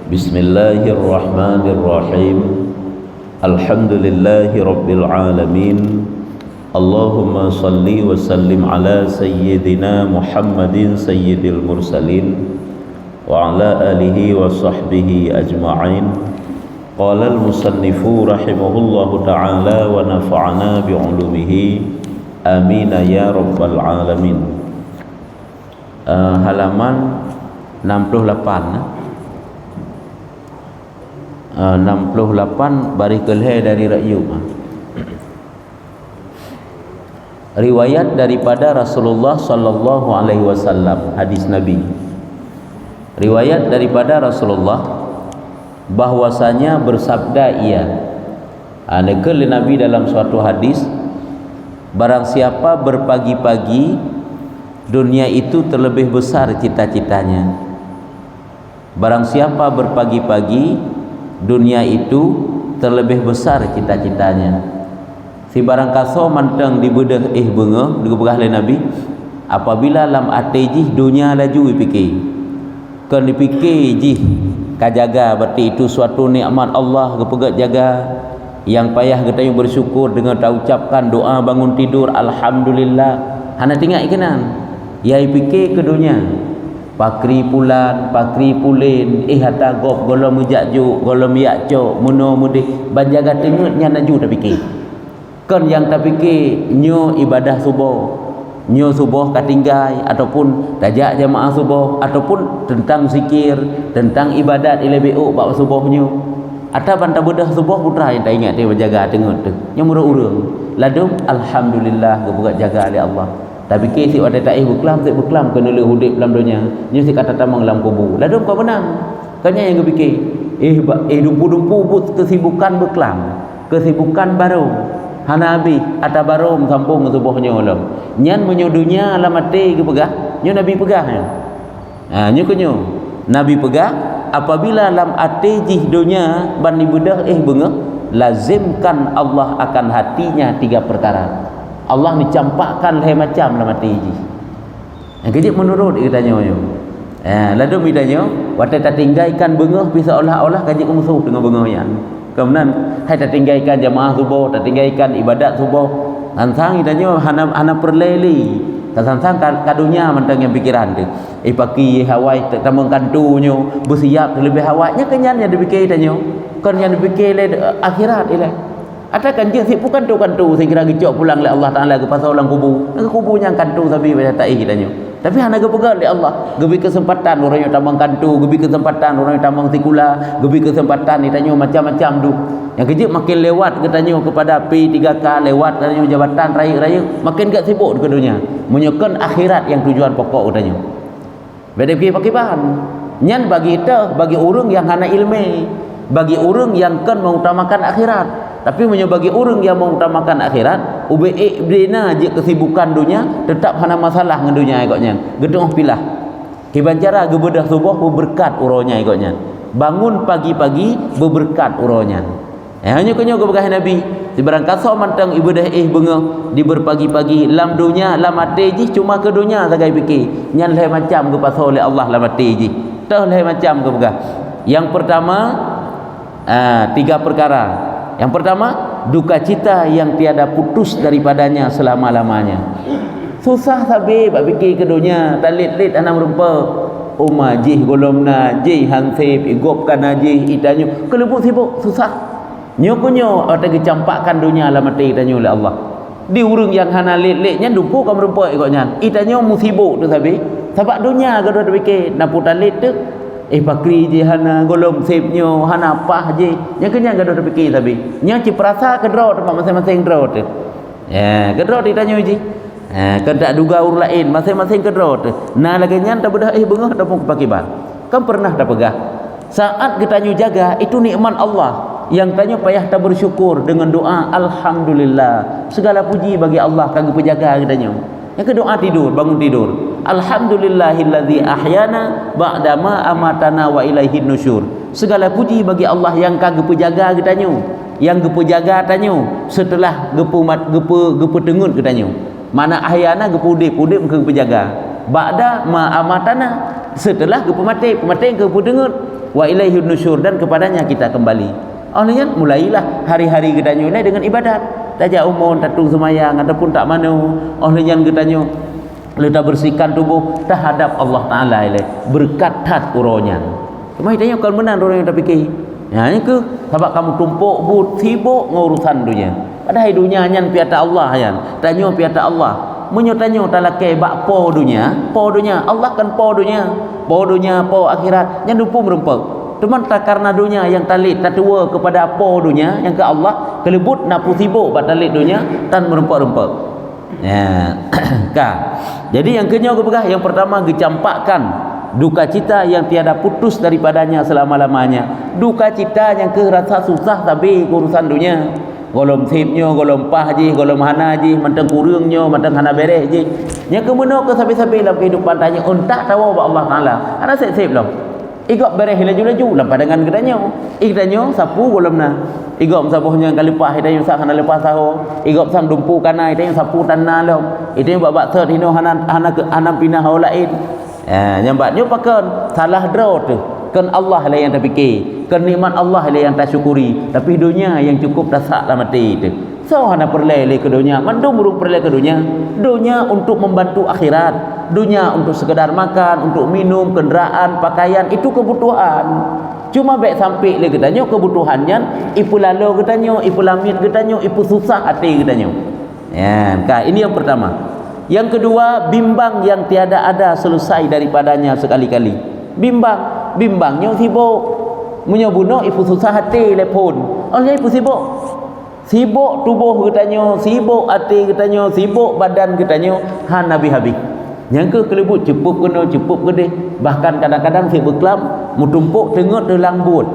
Bismillahirrahmanirrahim. Alhamdulillahi rabbil alamin. Allahumma salli wa sallim ala sayyidina Muhammadin sayyidil mursalin wa ala alihi wa sahbihi ajma'in. Qala al-musannifu rahimahullahu ta'ala wa nafa'ana bi'ulumihi amin ya rabbal alamin. Halaman 68 baris kelih dari Ra'yub. Riwayat daripada Rasulullah sallallahu alaihi wasallam, hadis Nabi. Riwayat daripada Rasulullah bahwasanya bersabda ia. Naqal Nabi dalam suatu hadis, barang siapa berpagi-pagi dunia itu terlebih besar cita-citanya. Barang siapa berpagi-pagi dunia itu terlebih besar cita-citanya. Si barang kaso mantang dibedah benga digubah oleh Nabi, apabila lam atejih dunia laju dipikir. Kan dipikir jih kajaga, berarti itu suatu nikmat Allah kepegat jaga. Yang payah kita yang bersyukur dengan tak ucapkan doa bangun tidur alhamdulillah. Hana tinggal ikenan. Ya fikir ke dunia. Pakri pulan, pakri pulin, hata gop golom mujaju, golom yakco, muno mudi, banjaga tengutnya naju tak fikir. Kan yang tak fikir nyo ibadah subuh, nyo subuh katinggai ataupun tajak jamaah subuh ataupun tentang zikir, tentang ibadat ilmu bab subuh nyo. Atau bantah bedah subuh putra yang tak ingat dia berjaga tengut tu. Nyo murung-urung. Ladum alhamdulillah gebugat jaga oleh Allah. Tapi si ada tak berkelam kena le hudip dalam dunia. Nya si kata tamang dalam kubur. Lalu kau menang. Kanya yang fikir, dumpu-dumpu but kesibukan berkelam, kesibukan baru. Hana habis ata barom kampung subuhnya ulam. Nyan menyo dunia la mati ke pegah. Nyo Nabi pegah. Nyo kenyo. Nabi pegah apabila lam atejih dunia ban ibadah benga lazimkan Allah akan hatinya 3 perkara. Allah dicampakkan leher macam dalam hati ji. Yang kejip menurut kita nyo. Lalu midanya waktu tak tinggalkan bengah bisa olah-olah kajik musuh dengan bengah yang. Kemudian hai tak tinggalkan jamaah subuh, tak tinggalkan ibadat subuh. Sansang idanya hana perleli. Sansang kadunya mentang yang pikiran tu. Paki hawai tak tamang kantunyo, bersiap lebih hawainya kenyan yang dipikir idanya. Kan yang dipikir akhirat ile. Ada kan dia si bukan tu saya kira gejok pulang oleh Allah Taala ke pasal orang kubur. Nak kuburnya kantu sabi pada tak kitanya. Tapi hana ke pegang oleh Allah. Gebi kesempatan orang yang tambang kantu, gebi kesempatan orang yang tambang sikula, gebi kesempatan ditanya macam-macam tu. Yang kejip makin lewat katanya kepada P3K, lewat katanya jabatan raya-raya, makin gak sibuk ke dunia. Menyokan akhirat yang tujuan pokok katanya. Beda fikir pakai bahan. Nyan bagi kita, bagi orang yang hana ilmu, bagi orang yang kan mengutamakan akhirat. Tapi bagi orang yang mengutamakan akhirat, ubena je kesibukan dunia, tetap hana masalah dengan dunia ikutnya. Gedung pilah. Kiban cara gebedah subuh berberkat uronya ikutnya. Bangun pagi-pagi berberkat uronya. Hanya kenyo keberkah Nabi. Sebarang kasau mantang ibadah benga di berpagi-pagi lam dunia lam mati ji cuma ke dunia sagai fikir. Nyan leh macam ke pasal oleh Allah lam mati ji. Tah leh macam keberkah. Yang pertama 3 perkara. Yang pertama, duka cita yang tiada putus daripadanya selama-lamanya. Susah sabi bak fikir ke dunia, talit-lit anak rupa. Majih golomna, jih hansib, igopkan jih itanyo. Kelebut sibuk, susah. Nyo ada kecampakkan dunia lah mati itanyo oleh Allah. Di urung yang hana lit-litnya dumpu kam rupa ikutnya. Itanyo musibuk tu sabi. Sebab dunia ke dah fikir, napu talit tu. Pakri je hana golom sipnyo hana apa je yang kenyang gaduh fikir tapi nya ci perasa kedro tempat masing-masing kedro tu kedro ditanya je kan tak duga urus lain masing-masing kedro tu nah lagi nyan tak bedah bengah tak pun kepakiban kan pernah tak pegah saat kita nyu jaga itu nikmat Allah yang tanya payah tak bersyukur dengan doa alhamdulillah segala puji bagi Allah kanggo penjaga kita nyu yang kedua tidur bangun tidur alhamdulillahillazi ahyana ba'dama amatana wa ilaihin nusyur. Segala puji bagi Allah yang kagep penjaga kita yang gepe jaga tanyo setelah gepe tengut kita nyu. Mana ahyana gepe udip ke penjaga. Ba'da ma amatana setelah ke pemati ke pudengut wa ilaihi nusyur, dan kepadanya kita kembali. Olehnya mulailah hari-hari kita ini dengan ibadat, tajak umur, tatung semayang ataupun tak manu. Olehnya kita letak bersihkan tubuh terhadap Allah Ta'ala ilaih berkat hat uronya. Kemai tanya kalau menang orang yang tak fikir. Ya ini ke sebab kamu tumpuk but sibuk ngurusan dunia. Padahal dunia nyan piata Allah yan. Tanya piata Allah. Menyo-tanyo talakai bak po dunia. Allah kan po dunia. Po akhirat. Yang dupu merempek. Cuma tak karena dunia yang talit tak tua kepada po dunia yang ke Allah kelebut nak sibuk bak talit dunia tan merempek-rempek. Ya. Kan. Jadi yang kenyau kepegah yang pertama gecampakkan duka cita yang tiada putus daripadanya selama-lamanya. Duka cita yang ke rasa susah tapi urusan dunia. Golom sipnya, golom pah je, golom hana je, mantang kurungnya, mantang hana beres je. Yang kemudian ke sabi-sabi dalam kehidupan tanya entah tahu apa Allah Taala. Ana sip-sip lah. Igok beres laju-laju dalam pandangan kedanya. Igdanyo sapu golom na. Igok sabuhnya kali pah idanya sak hana lepas sahur. Igok sam dumpu kana idanya sapu tanah lo. Idanya bab third hino hana pinah hau lain. Nyambatnya pakan salah draw tu. Kan Allah lah yang terfikir, kan nikmat Allah lah yang tak syukuri, tapi dunia yang cukup dasak lah mati tu. So hana perlele ke dunia, mandum burung perlele ke dunia. Dunia untuk membantu akhirat, dunia untuk sekedar makan, untuk minum, kenderaan, pakaian, itu kebutuhan. Cuma baik sampai le katanya kebutuhannya ipu lalu katanya, ipu lamit katanya, ipu susah hati katanya. Ya, kan ini yang pertama. Yang kedua, bimbang yang tiada ada selesai daripadanya sekali-kali. Bimbangnya sibuk. Menyobuno ipu susah hati lepon. Oleh ipu sibuk. Sibuk tubuh katanya, sibuk hati katanya, sibuk badan katanya, han habis-habis. Yang ke kelebut cepup gede. Bahkan kadang-kadang si berkelam mutumpuk tengok dalam but.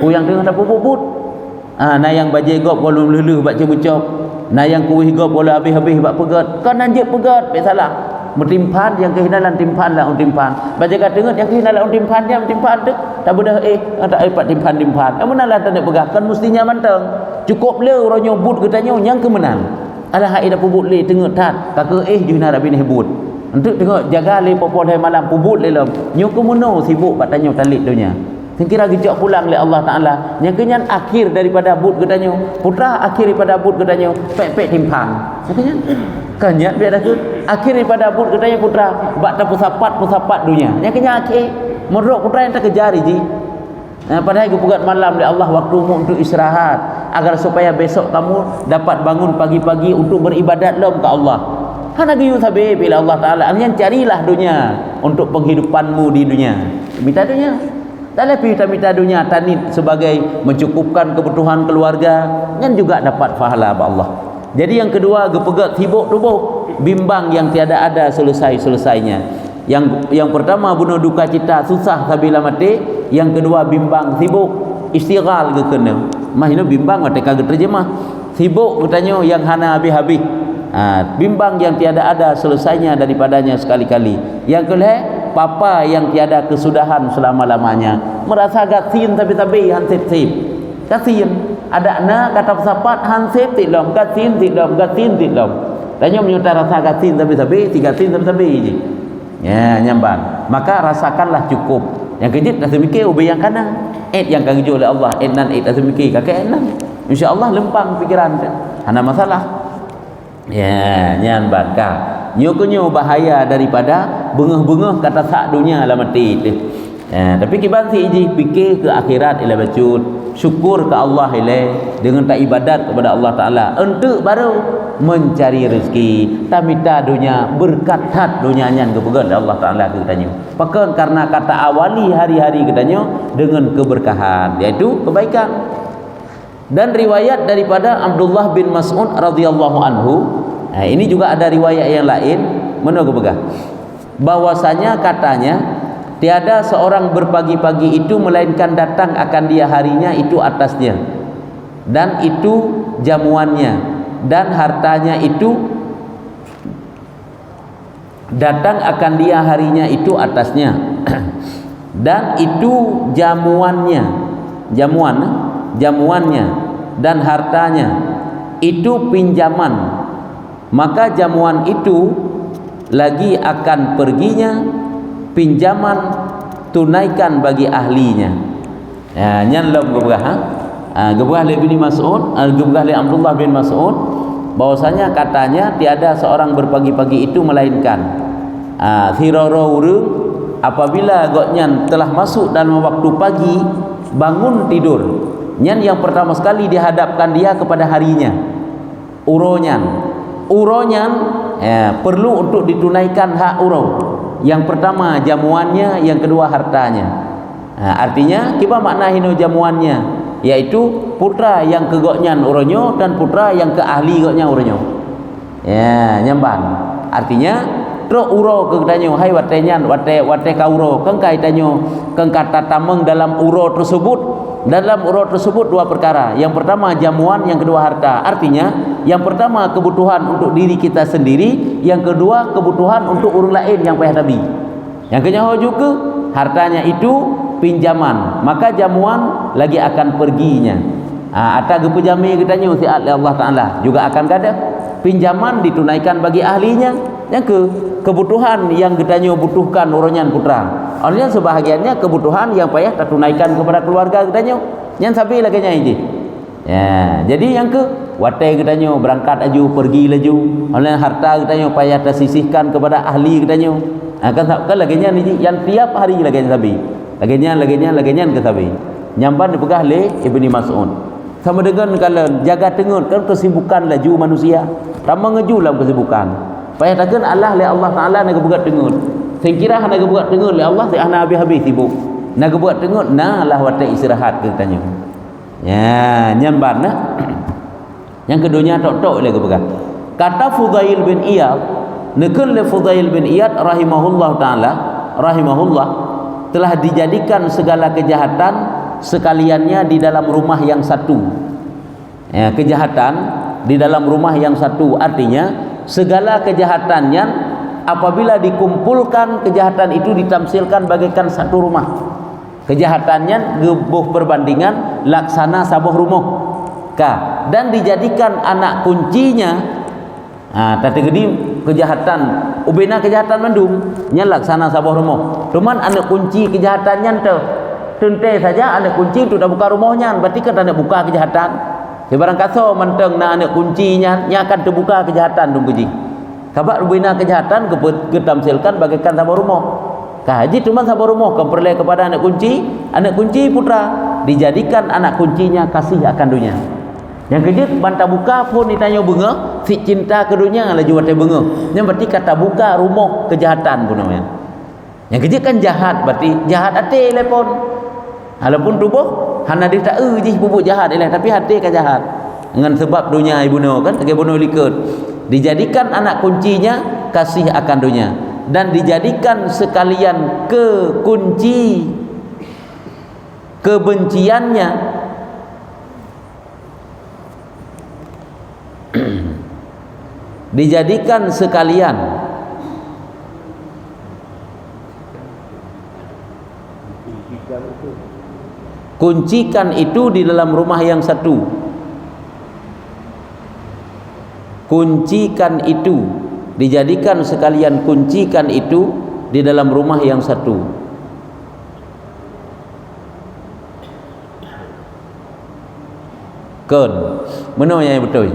Yang tengok tak puput. Nah yang bajai gop boleh luluh baca bucop. Nah yang kuih gop boleh habis-habis bak pegat. Kan anjek pegat, tak salah. Metimpan yang kehinalan timpan lah timpan. Baca kat dengar yang kehinalan timpan dia timpan tu. Tak boleh tak dapat timpan. Menalah tak nak pegang kan mestinya mantang. Cukup le orang nyobut katanya yang kemenang. Alah hai dah pubut le tengok tat. Kaka juhina dak bineh but. Untuk tengok jaga le popol hai malam pubut le lom. Nyo kemuno sibuk bak tanya talit dunia. Kira gejak pulang oleh Allah Ta'ala. Yang kenyan akhir daripada but katanya. Putra akhir daripada but katanya. Pek-pek timpan. Katanya. Kanyak biar dah tu. Akhir daripada but katanya putra. Bak tak pusapat dunia. Yang kenyan akhir. Merok putra yang tak kejar je. Padahal kepugat malam oleh Allah waktumu untuk istirahat. Agar supaya besok kamu dapat bangun pagi-pagi untuk beribadat lom ke Allah. Kan lagi you sabi bila Allah Ta'ala. Yang carilah dunia. Untuk penghidupanmu di dunia. Minta dunia. Tak lebih minta dunia tanit sebagai mencukupkan kebutuhan keluarga dan juga dapat pahala Allah. Jadi yang kedua gepegat sibuk tubuh, bimbang yang tiada ada selesai-selesainya. Yang pertama bunuh duka cita susah sabila mati, yang kedua bimbang sibuk istighal ke kena. Mahina bimbang mate kagak terjemah. Sibuk katanya yang hana habis-habis. Bimbang yang tiada ada selesainya daripadanya sekali-kali. Yang kedua papa yang tiada kesudahan selama-lamanya. Merasa gasin tapi hansip-sip. Gasin. Ada na kata sapat hansip tidom, gasin tidom. Tanya menyuta rasa gasin tapi tiga sin tapi je. Ya, nyamban. Maka rasakanlah cukup. Yang kejut dah semikir ubay yang kanan. Yang kagiju oleh Allah. Nan dah semikir kakek nan. Insya-Allah lempang fikiran. Hana masalah. Ya, nyamban ka. Nyo bahaya daripada bengah-bengah kata sak dunia lah mati tu. Tapi kiban si iji fikir ke akhirat ila bacut, syukur ke Allah ila dengan tak ibadat kepada Allah Taala. Untuk baru mencari rezeki, tak minta dunia berkat hat dunia nyan kepegat Allah Taala katanya. Pakan karena kata awali hari-hari katanya dengan keberkahan, iaitu kebaikan. Dan riwayat daripada Abdullah bin Mas'ud radhiyallahu anhu. Ini juga ada riwayat yang lain menurut pegang bahwasanya katanya tiada seorang berpagi-pagi itu melainkan datang akan dia harinya itu atasnya dan itu jamuannya dan hartanya itu datang akan dia harinya itu atasnya dan itu jamuannya dan hartanya itu pinjaman. Maka jamuan itu lagi akan perginya, pinjaman tunaikan bagi ahlinya. Nyan lom gebrah gebrah li bin Mas'ud, gebrah li Abdullah bin Mas'ud, bahwasanya katanya tiada seorang berpagi-pagi itu melainkan thirara urang apabila goknyan telah masuk dalam waktu pagi, bangun tidur, nyan yang pertama sekali dihadapkan dia kepada harinya, uronyan perlu untuk ditunaikan hak uro. Yang pertama jamuannya, yang kedua hartanya. Artinya kiba makna hino jamuannya, yaitu putra yang ke goknyan uronyo dan putra yang ke ahli goknya uronyo. Nyamban. Artinya tro uro ke danyo hai watenyan wate kauro keng kaitanyo keng kata tameng dalam uro tersebut. Dalam uro tersebut dua perkara. Yang pertama jamuan, yang kedua harta. Artinya yang pertama kebutuhan untuk diri kita sendiri, yang kedua kebutuhan untuk orang lain yang payah tabi. Yang kedua juga hartanya itu pinjaman, maka jamuan lagi akan perginya. Ata gepejami katanya siat Allah Taala juga akan kada pinjaman ditunaikan bagi ahlinya. Yang kebutuhan yang katanya butuhkan orangnya putra. Artinya sebahagiannya kebutuhan yang payah tertunaikan kepada keluarga katanya. Yang sabi laganya ini. Jadi yang wate katanya berangkat aju pergi laju. Oleh harta katanya payah tersisihkan kepada ahli katanya. Kan laganya ni yang tiap hari laganya sabi. Laganya ke sabi. Nyamban dipegah le Ibni Mas'ud. Sama dengan kalau jaga tengut kan kesibukan laju manusia. Tambah ngeju dalam kesibukan. Payah takkan Allah Taala nak buat tengut. Saya kira nak buat tengut le Allah saya nak habis-habis sibuk. Nak buat tengut lah wate istirahat katanya. Nyamban nah. Yang keduanya tok-tok le ke. Kata Fudail bin Iyad, nekun le Fudail bin Iyad rahimahullah taala, telah dijadikan segala kejahatan sekaliannya di dalam rumah yang satu. Kejahatan di dalam rumah yang satu artinya segala kejahatannya apabila dikumpulkan, kejahatan itu ditamsilkan bagaikan satu rumah. Kejahatannya gebuh perbandingan laksana sabuh rumah dan dijadikan anak kuncinya. Tadi gedi kejahatan ubena kejahatan mendum nya laksana sabuh rumah, cuman anak kunci kejahatannya tente saja anak kunci itu dah buka rumahnya, berarti kan anak buka kejahatan. Sebarang kaso menteng na anak kuncinya nya akan terbuka kejahatan dong kuji. Kabak ubena kejahatan ketamsilkan bagaikan sabuh rumah. Haji cuma sabuh rumah kemperleh kepada anak kunci putra, dijadikan anak kuncinya kasih akan dunia. Yang kedua bantah buka pun ditanya bunga si cinta ke dunia lah jual bunga. Yang berarti kata buka rumah kejahatan pun namanya. Yang kedua kan jahat, berarti jahat hati lepon. Walaupun tubuh hana dia tak je bubuk jahat ialah, tapi hati kan jahat. Dengan sebab dunia ibu no kan sebagai bunuh likut. Dijadikan anak kuncinya kasih akan dunia dan dijadikan sekalian kekunci kebenciannya dijadikan sekalian kuncikan itu di dalam rumah yang satu. Kuncikan itu dijadikan sekalian kuncikan itu di dalam rumah yang satu. Benar yang betul.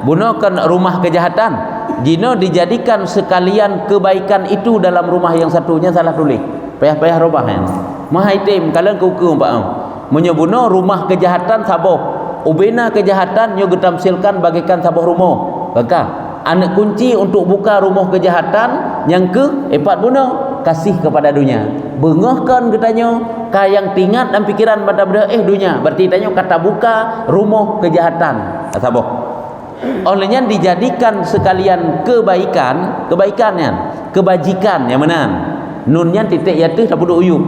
Bunuhkan rumah kejahatan. Jino dijadikan sekalian kebaikan itu dalam rumah yang satunya salah tulis. Payah-payah robah mahaitim kalian kuku pak menyebuno rumah kejahatan saboh ubena kejahatan nyo getamsilkan bagaikan saboh rumah maka anak kunci untuk buka rumah kejahatan yang ke empat buno kasih kepada dunia bengahkan katanya kayang tingat dan pikiran pada dunia berarti tanya kata buka rumah kejahatan saboh olehnya dijadikan sekalian kebaikannya kebajikan yang mana nunnya titik yatu tak perlu uyup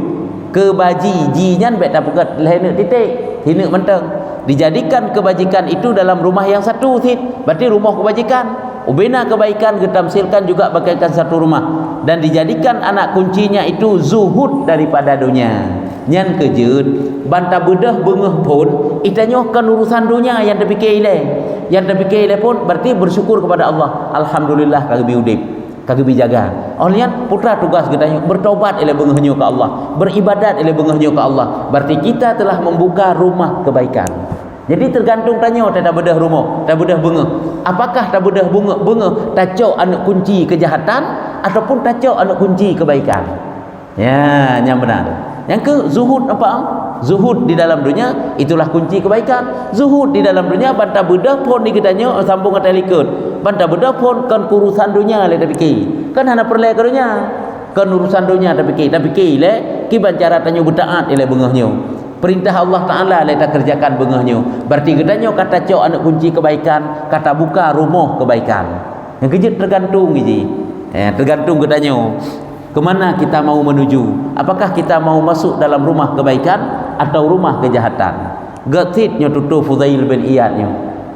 kebaji jinyan bet tak pukat lain titik hina menteng dijadikan kebajikan itu dalam rumah yang satu sit berarti rumah kebajikan ubena kebaikan getamsilkan juga bagaikan satu rumah dan dijadikan anak kuncinya itu zuhud daripada dunia nyan kejut bantah bedah bengeh pun itanya kan urusan dunia yang terfikir ile pun berarti bersyukur kepada Allah alhamdulillah kami udip kagak bijaga. Olian putra tugas gedanya bertobat ila bengahnya ke Allah, beribadat ila bengahnya ke Allah. Berarti kita telah membuka rumah kebaikan. Jadi tergantung tanya tak bedah rumah, tak bedah bunga. Apakah tak bedah bunga tacok anak kunci kejahatan ataupun tacok anak kunci kebaikan? Ya, yang benar. Yang ke zuhud apa? Zuhud di dalam dunia itulah kunci kebaikan. Zuhud di dalam dunia bantah bedah pun diketanya sambung ke telikut. Bantah bedah pun kan urusan dunia le tak fikir. Kan hana perle ke dunia. Kan urusan dunia tak fikir. Tak fikir le ki bancara tanya betaat ile bengahnya. Perintah Allah Ta'ala le tak kerjakan bengahnya. Berarti ketanya kata cok anak kunci kebaikan, kata buka rumah kebaikan. Yang kejut tergantung giji. Tergantung ketanya kemana kita mau menuju. Apakah kita mau masuk dalam rumah kebaikan atau rumah kejahatan? Gatitnya tutup Fudail bin Iyad nya.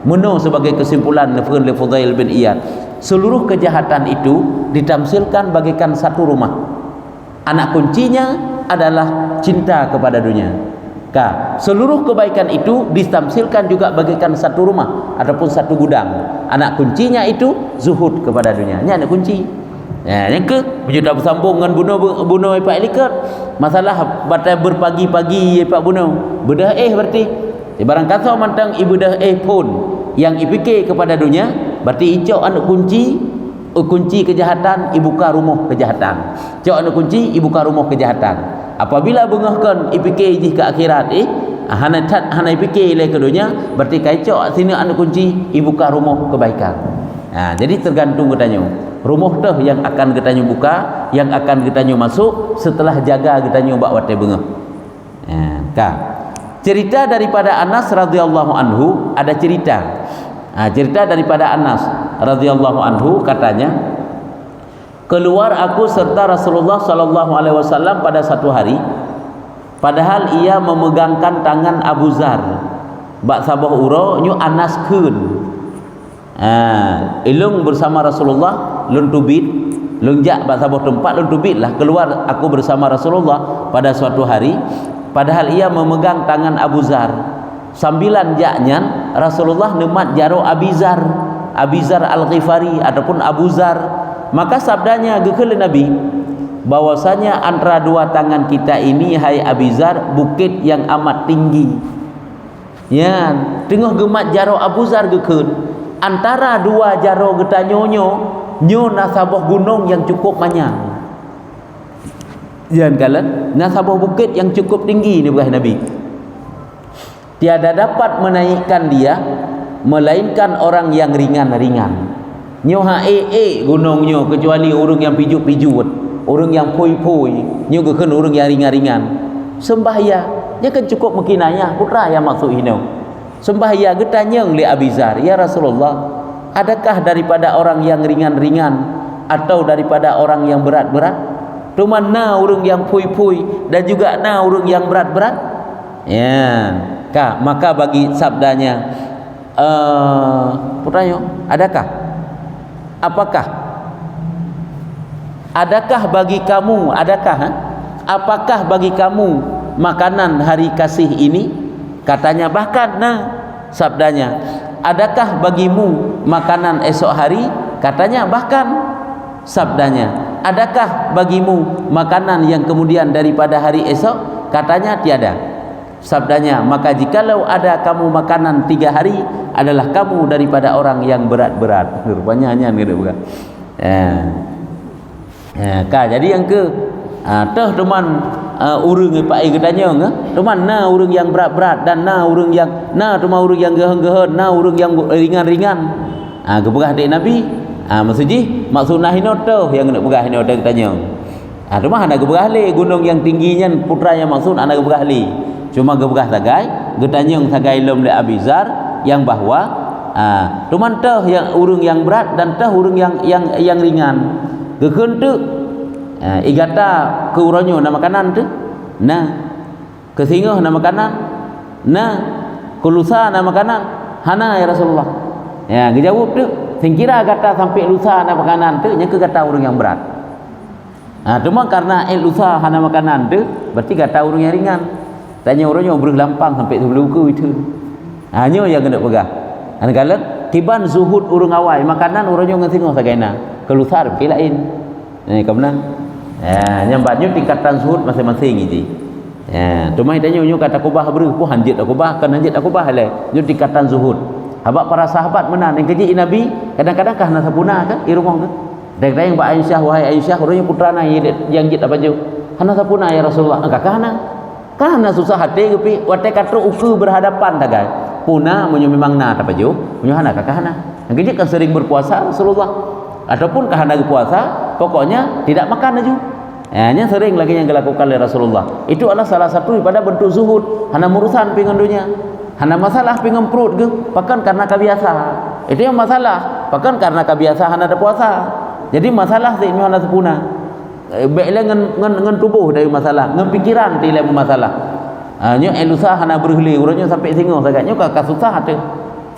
Meno sebagai kesimpulan Nafrul Fudail bin Iyad. Seluruh kejahatan itu ditamsilkan bagaikan satu rumah. Anak kuncinya adalah cinta kepada dunia. Seluruh kebaikan itu ditamsilkan juga bagaikan satu rumah ataupun satu gudang. Anak kuncinya itu zuhud kepada dunia. Ini anak kunci. Yang ke berjuta bersambung dengan bunuh Pak Elikat. Masalah batai berpagi-pagi Pak bunuh. Bedah berarti barang kata mantang ibu dah pun yang ipikir kepada dunia, berarti icok anak kunci kejahatan, ibuka rumah kejahatan. Cok anak kunci, ibuka rumah kejahatan. Apabila bengahkan ipikir ke akhirat hana ipikir le ke dunia, berarti kacok sini anak kunci, ibuka rumah kebaikan. Jadi tergantung katanya. Rumah dah yang akan katanya buka, yang akan katanya masuk setelah jaga katanya bak wate bengah. Cerita daripada Anas radhiyallahu anhu, ada cerita. Cerita daripada Anas radhiyallahu anhu, katanya, keluar aku serta Rasulullah sallallahu alaihi wasallam pada satu hari, padahal ia memegangkan tangan Abu Zar. Bak sabah uro nyu Anas keun. Ilung bersama Rasulullah lun tubit, lun jak bak sabah tempat lun tubit lah keluar aku bersama Rasulullah pada suatu hari. Padahal ia memegang tangan Abu Zar. Sambilan jaknya Rasulullah nemat jaro Abizar Al-Ghifari ataupun Abu Zar. Maka sabdanya gekele Nabi, bahwasanya antara dua tangan kita ini hai Abizar bukit yang amat tinggi. Ya, tengah gemat jaro Abu Zar gekele. Antara dua jaro getanyonyo nyo nasabah gunung yang cukup banyak. Jangan kalian nasabah bukit yang cukup tinggi ni bukan Nabi. Tiada dapat menaikkan dia melainkan orang yang ringan-ringan. Nyo gunungnya kecuali orang yang piju-piju, orang yang poi-poi, nyo ke orang yang ringan-ringan. Sembahya, nya kan cukup mekinanya putra yang maksud ini. Sembahya getanyang li Abizar, ya Rasulullah, adakah daripada orang yang ringan-ringan atau daripada orang yang berat-berat? Cuma na urung yang pui-pui dan juga na urung yang berat-berat. Ya, maka bagi sabdanya putranya, adakah bagi kamu apakah bagi kamu makanan hari kasih ini? Katanya bahkan sabdanya, adakah bagimu makanan esok hari? Katanya bahkan sabdanya, adakah bagimu makanan yang kemudian daripada hari esok? Katanya tiada. Sabdanya, maka jikalau ada kamu makanan 3 hari, adalah kamu daripada orang yang berat-berat. Rupanya hanya gitu bukan. Jadi yang ke teh teman urang Pak katanya teman na urang yang berat-berat dan na urang yang teman urang yang geheng-geheng, na urang yang ringan-ringan. Keberah dek Nabi. Maksud nahino tu yang nak berah ni orang tanya. Cuma anak geberah le gunung yang tingginya putra yang maksud anak geberah le. Cuma geberah sagai, getanya sagai lom le Abizar yang bahwa cuma tu yang urung yang berat dan tu urung yang ringan. Gekeun tu igata ke uranyo nama kanan tu. Ke singoh nama kanan. Ke lusa nama kanan. Hana ya Rasulullah. Ya, dijawab tu. Singkira kata sampai lusa hana makanan tu, nya ke kata orang yang berat. Cuma karena lusa hana makanan tu, berarti kata orang yang ringan. Tanya orangnya berlampang sampai sebelum ke itu. Hanya yang kena pegah. Kalau kiban zuhud urang awai makanan orangnya ngan tengok sagaina. kelusar fikir lain. Ni kau benar. Nyambatnya tingkatan zuhud masing-masing ini. Cuma itanya nyu kata kubah beru pun hanjit kubah kan hanjit kubah le. Nyu tingkatan zuhud. Habaq para sahabat menan yang keji Nabi kadang-kadang kah nasa punah kan di rumah tu. Dek-dek yang Mbak Aisyah, wahai Aisyah, urangnya putrana yang jit apa ju. Hana sapuna ya Rasulullah. Kakak hana. Kan hana susah hati kepi wate katru uku berhadapan tagai. Puna munyo memang na apa ju. Munyo hana kakak hana. Yang keji kan sering berpuasa Rasulullah. Ataupun kah hana berpuasa, pokoknya tidak makan aju. Nya sering lagi yang dilakukan oleh Rasulullah. Itu adalah salah satu daripada bentuk zuhud. Hana murusan pingan dunia. Hana masalah pingan perut ke, bahkan karena kebiasaan. Itu yang masalah, bahkan karena kebiasaan ada puasa. Jadi masalah si hana sepuna. Baiklah ngan tubuh dari masalah, ngan pikiran tidak masalah. Nya elusa hana berheli, urangnya sampai singo sagaknya ka susah tu.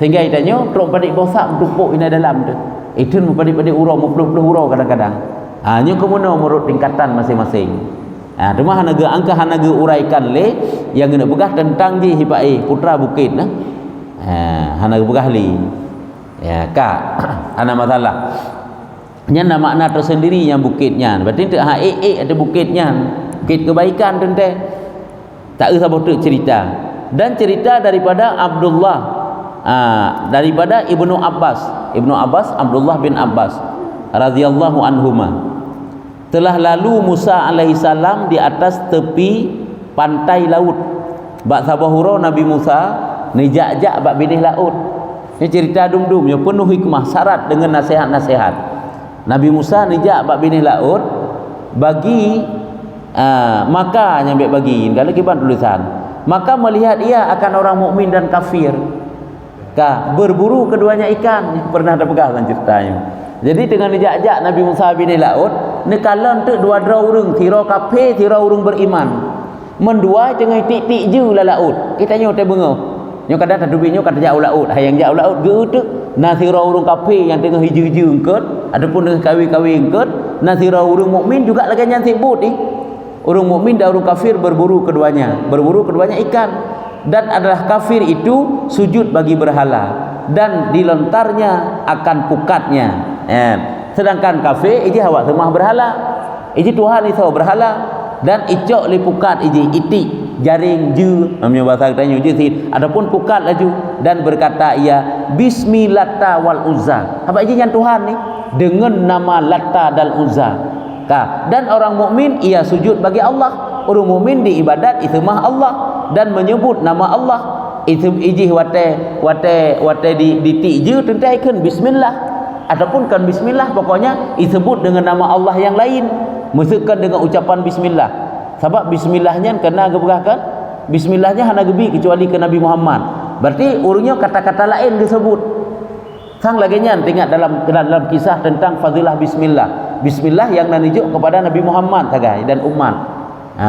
Sehingga itanya teruk padik bosak tumpuk ini dalam tu. Itu padik-padik urang, mupluh-pluh urang kadang-kadang. Nya kemudian menurut tingkatan masing-masing. Cuma hanaga angka hanaga uraikan le yang kena begah tentang ji hibai putra bukit nah. Hanaga begah li. Ya kak ana masalah. Nya nama makna tersendiri yang bukitnya. Berarti tak ada bukitnya. Bukit kebaikan tente. Tak usah bodoh cerita. Dan cerita daripada Abdullah daripada Ibnu Abbas Abdullah bin Abbas radhiyallahu anhuma. Telah lalu Musa alaihissalam di atas tepi pantai laut. Bak sabahura Nabi Musa nijak-jak bak binih laut. Ini cerita dum-dum yang penuh hikmah syarat dengan nasihat-nasihat. Nabi Musa nijak bak binih laut bagi maka nyambil bagi kalau kiban tulisan. Maka melihat ia akan orang mukmin dan kafir. Berburu keduanya ikan. Pernah ada pegang ceritanya. Jadi dengan dijak-jak Nabi Musa binih laut, ni kalan tu dua orang tira kafir, tira orang beriman. Mendua dengan tik-tik je lah laut. Kita nyo te bengo. Nyo kadang tak dubi nyo kata jauh laut. Hayang jauh laut ge tu nasira orang kafir yang tengah hiju-hiju engket ataupun dengan kawi-kawi engket, nasira orang mukmin juga lagi yang sibuk ni. Orang mukmin dan orang kafir berburu keduanya ikan. Dan adalah kafir itu sujud bagi berhala dan dilontarnya akan pukatnya. Sedangkan kafir ini awak semua berhala. Ini Tuhan itu berhala dan icok li pukat ini itik jaring ju namanya bahasa katanya ju adapun pukat laju dan berkata ia bismillata wal uzza. Apa ini yang Tuhan ni dengan nama Latta dan Uzza. Dan orang mukmin ia sujud bagi Allah. Orang mukmin diibadat itu mah Allah dan menyebut nama Allah. Itu ijih wate di tiju tentaikan bismillah ataupun kan bismillah pokoknya disebut dengan nama Allah yang lain masukkan dengan ucapan bismillah. Sebab bismillahnya kena geberahkan bismillahnya hana gebi kecuali ke Nabi Muhammad. Berarti urungnya kata-kata lain disebut. Sang laginya tengok dalam kisah tentang fadilah bismillah. Bismillah yang menunjuk kepada Nabi Muhammad tagai dan umat.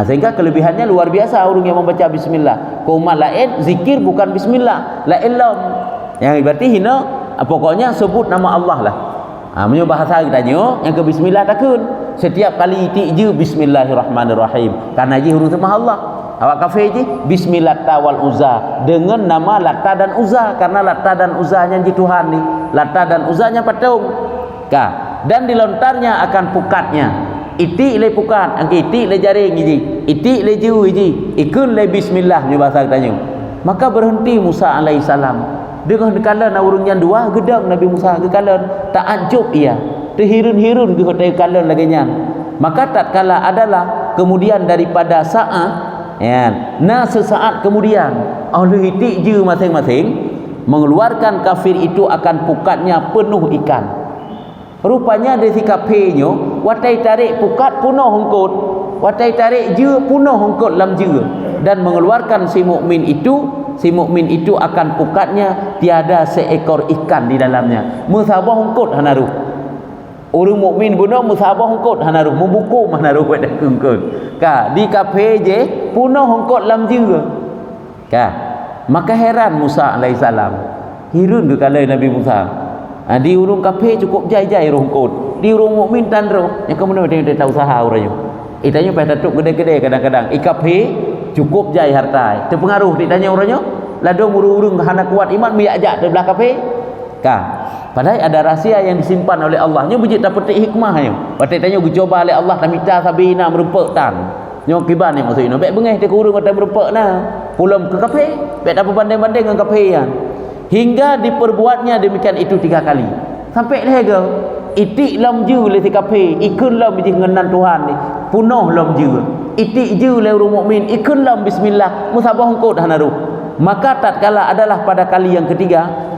Sehingga kelebihannya luar biasa orang yang membaca bismillah. Ke umat lain zikir bukan bismillah, la illam. Yang berarti hina pokoknya sebut nama Allah lah. Menyo bahasa kita nyo yang ke bismillah takun. Setiap kali tiju bismillahirrahmanirrahim. Karena ji huruf nama Allah. Awak kafir ji bismillah wal uzza dengan nama Latta dan Uzza karena Latta dan Uzzanya ji Tuhan ni. Latta dan Uzzanya patung. Dan dilontarnya akan pukatnya. Itik le pukat, angki itik le jaring iji, itik le jiu iji, ikun le bismillah ni bahasa katanya. Maka berhenti Musa alaihissalam. Dengan dekalan urungnya dua gedang Nabi Musa dekalan takjub ia. Terhirun-hirun ke hotel kalan lagi nya. Maka tatkala adalah kemudian daripada saat sesaat kemudian oleh itik je masing-masing mengeluarkan kafir itu akan pukatnya penuh ikan. Rupanya dari si kafirnya watai tarik pukat punah hongkot, watai tarik je punah hongkot lam je dan mengeluarkan si mukmin itu akan pukatnya tiada seekor ikan di dalamnya. Musabah hongkot hanaruh. Orang mukmin bunuh musabah hongkot hanaruh, membuku hanaruh pada hongkot. Di kafir je punah hongkot lam je. Maka heran Musa alaihissalam. Hirun ke kala Nabi Musa. Di urung kafir cukup jai-jai rongkot. Di urung mukmin tan roh. Yang kemudian dia tak usaha orangnya. Itanya pai tatuk gede-gede kadang-kadang. Kafir cukup jai harta. Terpengaruh ditanya orangnya. Ladong urung-urung hana kuat iman miak-jak di belah kafir. Padahal ada rahsia yang disimpan oleh Allah. Nyo bejit tak petik hikmahnya. Patik tanya cuba oleh Allah tak minta sabina merempek tan. Nyo kiban ni maksudnya. Baik bengeh dia kurung kata merempek nah. Pulang ke kafe. Baik apa banding-banding dengan kafe yang. Hingga diperbuatnya demikian itu 3 kali. Sampai lega. Itik lam ju le ti kafe. Ikun lam je ngenan Tuhan ni. Punuh lam ju. Itik ju le orang mukmin. Ikun lam bismillah. Musabah hongkot hanaru. Maka tatkala adalah pada kali yang ketiga.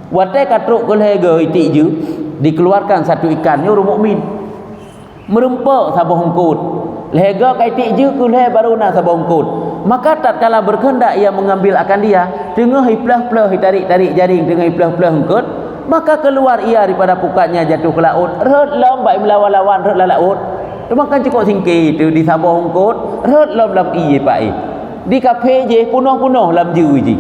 Watai katruk kelega itik je dikeluarkan satu ikan orang mukmin merempek sabah hongkot lega kai itik je kulai baru nak sabah hongkot. Maka tatkala berkehendak ia mengambil akan dia tengah iplah-plah tarik-tarik jaring tengah iplah-plah hongkot, maka keluar ia daripada pukatnya jatuh ke laut. Reut lam baik melawan-lawan reut laut makan cukup singkir tu di sabah hongkot reut lam iye pai di kafe je punuh-punuh lam je je.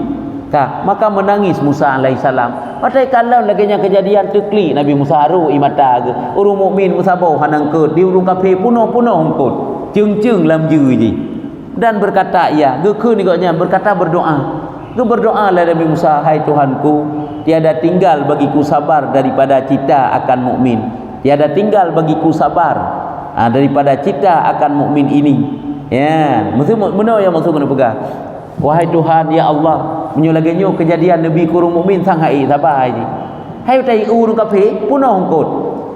Maka menangis Musa alaihissalam. Padahal kalau lagi yang kejadian tekli Nabi Musa haru imata ke urung mukmin musabau hanang ke di urung kafe punuh-punuh hongkot ceng-ceng lam je je. Dan berkata ya geku ni katnya berkata berdoa lah Nabi Musa, hai Tuhanku, tiada tinggal bagiku sabar daripada cita akan mukmin, tiada tinggal bagiku sabar daripada cita akan mukmin ini. Ya maksud benar yang maksud mana pegang. Wahai Tuhan ya Allah, menyulaganyo kejadian Nabi kurung mukmin sang hai sabar je. Hai tai urung kafe punuh hongkot.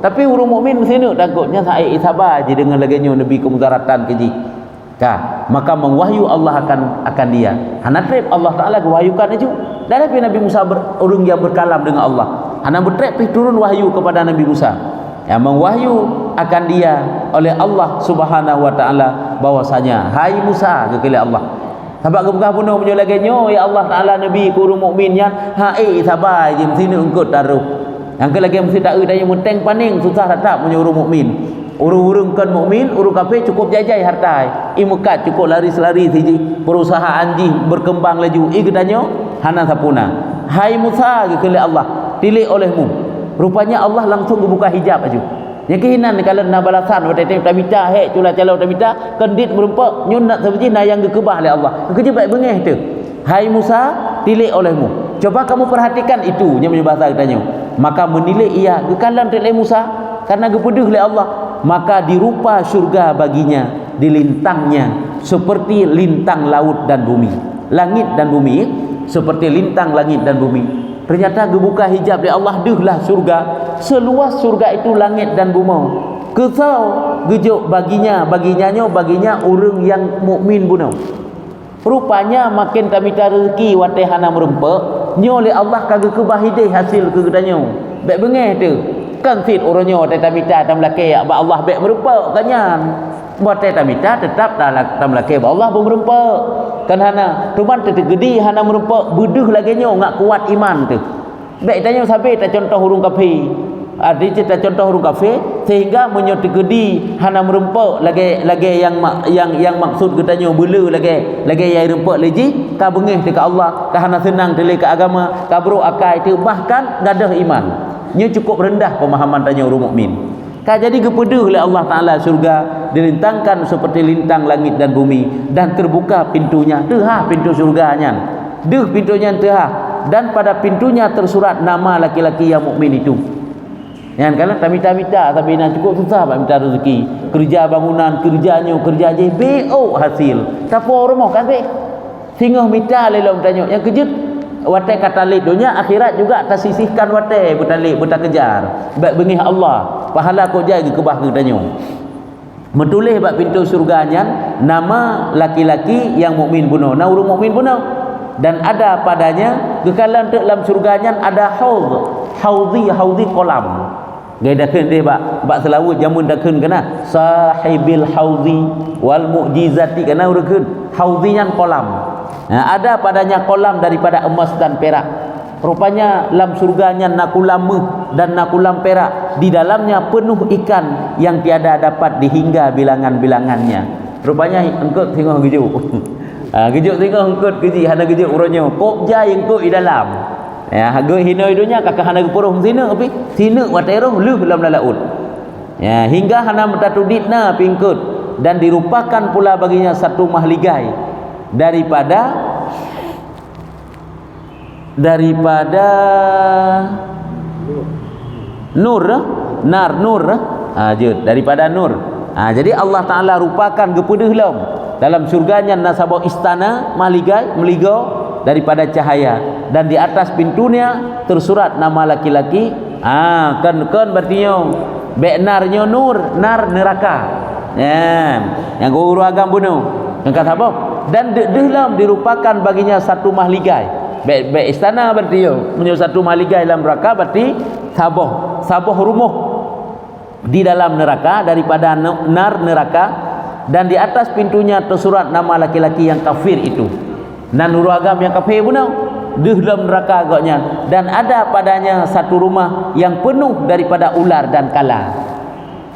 Tapi urung mukmin mesti nak takutnya hai sabar je dengan laganyo Nabi kemudaratan keji. Maka mengwahyu Allah akan dia. Hana trip Allah Taala wahyukan itu. Dan Nabi Musa urung yang berkalam dengan Allah. Hana bertrip turun wahyu kepada Nabi Musa. Yang mengwahyu akan dia oleh Allah Subhanahu wa taala bahwasanya hai Musa ke Allah. Sebab kebegah bunuh punya laganyo ya Allah Taala Nabi kurung mukmin yang hai sabar je mesti nak engkut taruh. Yang ke lagi mesti tak tanya menteng paning susah tak punya urung mukmin. Urung-urung kan mukmin, urung kafir cukup jajai harta. Imukat cukup lari-lari siji, perusahaan ji berkembang laju. Katanya hana sapuna. Hai Musa ke Allah, pilih olehmu. Rupanya Allah langsung buka hijab aja. Yang kehinan kalau nak balasan waktu itu tak minta hek cula calau tak minta kendit merempak nyun nak sebiji na yang gekebah oleh Allah. Kerja baik bengeh tu. Hai Musa, tilik olehmu. Coba kamu perhatikan itu yang punya bahasa katanya. Maka menilik ia gekalan oleh Musa karena gepeduh oleh Allah. Maka dirupa syurga baginya dilintangnya seperti lintang laut dan bumi. Langit dan bumi seperti lintang langit dan bumi. Ternyata gebuka hijab oleh Allah dehlah surga. Seluas surga itu langit dan bumi. Kesau gejuk baginya orang yang mukmin bunuh. Rupanya makin tak minta rezeki watai hana merempek, nyo oleh Allah kagak kebahideh hasil kegedanyo. Baik bengeh tu. Kan fit orangnya watai tak minta tak melaki ba Allah baik merempek kanyan. Watai tak minta tetap tak melaki ba Allah pun merempek. Kan hana tuman tergedi hana merempek beduh lagi nyo ngak kuat iman tu. Baik tanya sampai tak contoh hurung kafe. Dia cerita contoh hurung kafe sehingga menyot tergedi hana merempek lagi yang maksud katanya bela lagi yang rempek lagi ka bengih dekat Allah, ka hana senang delik ke agama, ka bro akai itu bahkan gadah iman. Nya cukup rendah pemahaman tanya orang mukmin. Ka jadi kepeduh oleh Allah Taala surga dilintangkan seperti lintang langit dan bumi dan terbuka pintunya. Teuhah pintu surganya. Deuh pintunya teuhah dan pada pintunya tersurat nama laki-laki yang mukmin itu. Yang kalau tak minta tapi nak cukup susah pak minta rezeki. Kerja bangunan, kerja je BO hasil. Tapi orang mau kan be. Singah minta lelom tanya yang kejut watai kata lid dunia akhirat juga tersisihkan watai bertalik bertakejar. Baik bengih Allah. Pahala kau jaga kebah katanya. Metulis bab pintu surganya nama laki-laki yang mukmin bunuh. Nah urung mukmin bunuh. Dan ada padanya kekalan dalam surganya ada haudhi kolam. Gaya dakun dia bak selawut jamun dakun kena sahibil haudhi wal mu'jizati kena urukun haudhinya kolam. Ada padanya kolam daripada emas dan perak. Rupanya dalam surganya nakulam dan nakulam perak. Di dalamnya penuh ikan yang tiada dapat dihingga bilangan-bilangannya. Rupanya engkau tengok gejuk. Gejuk tengok engkau keji hana gejuk urangnya. Kok jai engkau di dalam. Ya harga hina idunya kakak hana gepuruh sina tapi sina wateroh leuh dalam laut. Ya hingga hana metatuditna pingkut dan dirupakan pula baginya satu mahligai daripada Nur, nar, nur, daripada nur. Jadi Allah Ta'ala rupakan kepada helam dalam syurganya nasabah istana maligai meligo daripada cahaya, dan di atas pintunya tersurat nama laki-laki. Kan berarti benarnya nur, nar neraka. Yang guru agam bunuh yang kata apa, dan dalam dirupakan baginya satu mahligai. Baik istana berarti punya satu mahligai dalam neraka, berarti sabah rumah di dalam neraka daripada nar neraka, dan di atas pintunya tersurat nama laki-laki yang kafir itu, dan nurul agam yang kafir pun di dalam neraka agaknya, dan ada padanya satu rumah yang penuh daripada ular dan kala.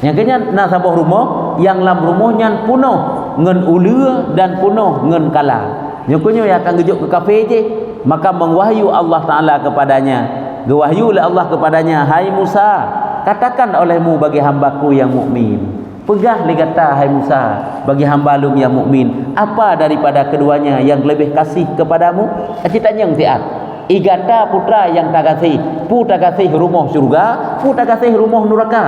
Yang kenya nasabah rumah yang dalam rumahnya penuh ngen ular dan penuh ngen kala. Yang kenya yang akan gejuk ke kafir je, maka mengwahyu Allah Ta'ala kepadanya, gewahyu oleh Allah kepadanya, hai Musa, katakan olehmu bagi hambaku yang mukmin, pegah legata hai Musa bagi hamba lum yang mukmin, apa daripada keduanya yang lebih kasih kepadamu? Ceritanya yang tiat igata putra yang tak kasih, pu tak kasih rumah syurga, pu tak kasih rumah neraka.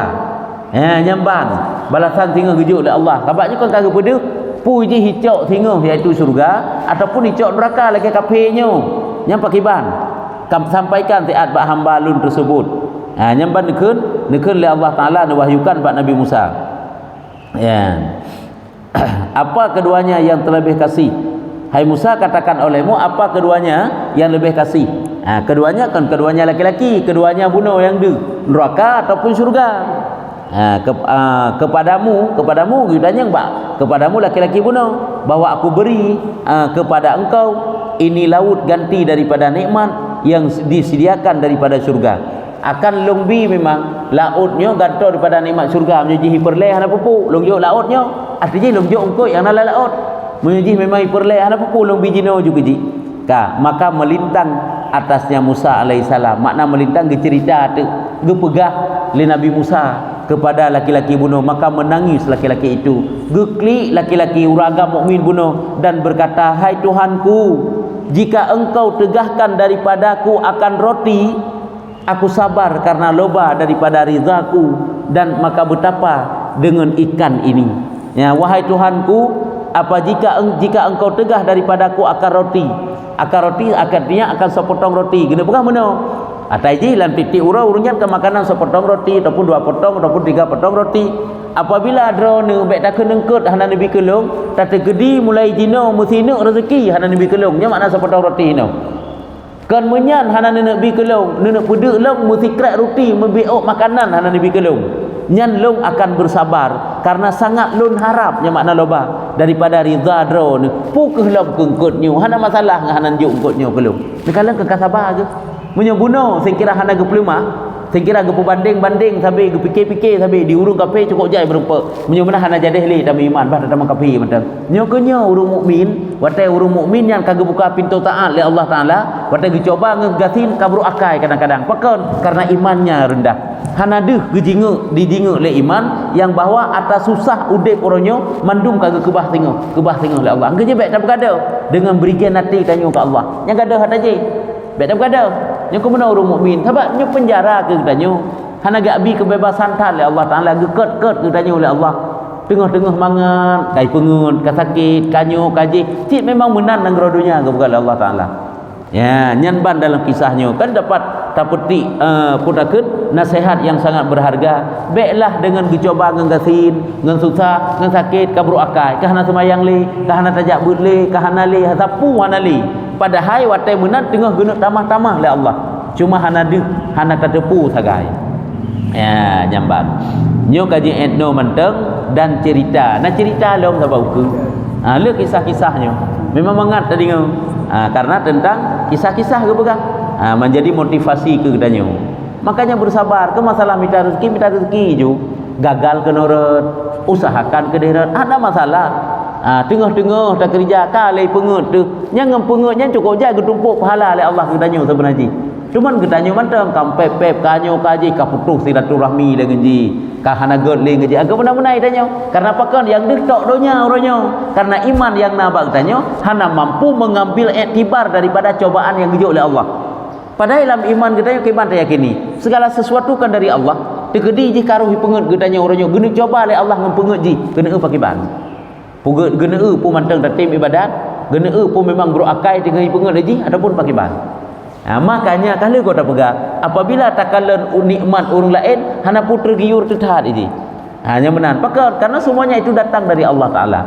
Nyamban balasan tinggal gejuk oleh Allah. Kabarnya kan kagak pada pu je hicok tinggal iaitu syurga, ataupun hicok neraka lagi kafirnya. Nyampak kiban sampaikan tiat bak hamba lun tersebut. Nyamban nekun oleh Allah Ta'ala wahyukan bak Nabi Musa. Apa keduanya yang terlebih kasih? Hai Musa, katakan olehmu apa keduanya yang lebih kasih? Keduanya kan keduanya laki-laki, keduanya bunuh yang di neraka ataupun syurga. Kepadamu gudanya mbak, kepadamu laki-laki bunuh, bahwa aku beri kepada engkau ini laut ganti daripada nikmat yang disediakan daripada syurga. Akan longbi memang lautnya ganto daripada nikmat syurga, menjadi hiperleh ana pupu longjo lautnya, artinya longjo engkau yang nala laut menjadi memang hiperleh ana pupu longbi jino juga ji. Maka melintang atasnya Musa alaihissalam, makna melintang ke cerita tu gepegah li Nabi Musa kepada laki-laki bunuh, maka menangis laki-laki itu, geklik laki-laki uragam mukmin bunuh dan berkata, hai Tuhanku, jika engkau tegahkan daripadaku akan roti, aku sabar karena loba daripada rizaku, dan maka betapa dengan ikan ini. Wahai Tuhanku, apa jika engkau tegah daripadaku akan roti artinya akan sepotong roti, kena pegang mana? Ataiji lan titik urang-urangnya ke makanan sepotong roti ataupun 2 potong ataupun 3 potong roti. Apabila drone bek tak kenengkut hana nabi kelong, tata gedi mulai jino musino rezeki hana nabi kelong. Nya makna sepotong roti no. Kan menyan hana nabi kelong, nenek pedek long musikrat roti membeok makanan hana nabi kelong. Nyan long akan bersabar karena sangat lun harap, nya makna loba daripada ridha drone. Pu kehlom kengkutnya hana masalah hana juk kengkutnya kelong. Nekala ke sabar ke. Menyebuno singkira hana gepluma, singkira gepu banding sampai gepikir-pikir sampai diurung kafe cukup jai berupa menyebuna hana jadeh li tami iman bah datang kafe macam nyokenyo urung mukmin watai urung mukmin yang kagak buka pintu taat oleh Allah Taala, watai dicoba ngegasin kabru akai kadang-kadang pakon karena imannya rendah. Hana deh dijingu oleh iman yang bahwa atas susah udep oronyo mandum kagak kebah tengok oleh Allah. Angkanya baik tak berkada dengan berikan hati tanya ke Allah. Yang kada hata je. Baik tak berkada. Yang kemana orang mukmin sebab nyo penjara ke tanya hana gak bi kebebasan tan oleh Allah Taala geket ke tanya oleh Allah tengah-tengah mangan kai pengun ka sakit kanyo kaji cik memang menan nang rodonya ke bukan Allah Taala. Nyanban dalam kisahnya kan dapat tapeti putakeun nasihat yang sangat berharga. Baiklah dengan dicoba ngegasin ngan susah ngan sakit kabru akai ka hana semayang li ka hana tajak but li ka hana li sapu hana li padahal watai menan tengah guna tamah-tamah oleh Allah, cuma hana katepu sagai. Nyamban nyo kaji etno menteng dan cerita long sabau ke le kisah-kisahnya memang mangat tadi karena tentang kisah-kisah ke pegang menjadi motivasi ke katanya. Makanya bersabar ke masalah minta rezeki ju gagal ke noret usahakan ke deret ada masalah. Tengah-tengah tak kerja kali pengut tu yang pengutnya cukup je getumpuk pahala oleh Allah katanya sebenarnya. Cuman katanya mantap kampep kanyo kaji ka putus silaturahmi dengan ji ka hana god le ngaji agak benar-benar tanya karena apa kan yang dik tok donya orangnya karena iman yang nabak tanya hana mampu mengambil iktibar daripada cobaan yang diuji oleh Allah. Padahal dalam iman kita yang kita yakini segala sesuatu kan dari Allah. Dikedi je karuh pengut gedanya orangnya guna coba oleh Allah ngam pengut ji kena pakai ban. Pugut gena pun mantang tertim ibadat, gena pun memang berakai dengan pengut ji ataupun pakai ban. Makanya kalau kau tak pegang apabila takalan nikmat orang lain hana putra giur tethat ini. Hanya menan pakar karena semuanya itu datang dari Allah Taala.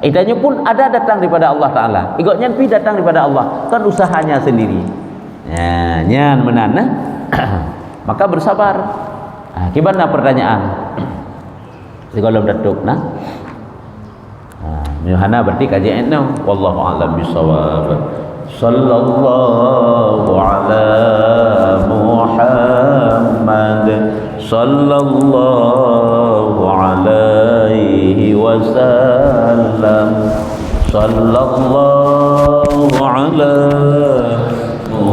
Itanya pun ada datang daripada Allah Taala. Igotnya pi datang daripada Allah, kan usahanya sendiri. Nyan menan nah. Maka bersabar. Gimana pertanyaan? Kalau datuk nah. Hana berarti kajian no. Wallahu a'lam bissawab. Sallallahu ala Muhammad sallallahu alaihi wasallam sallallahu ala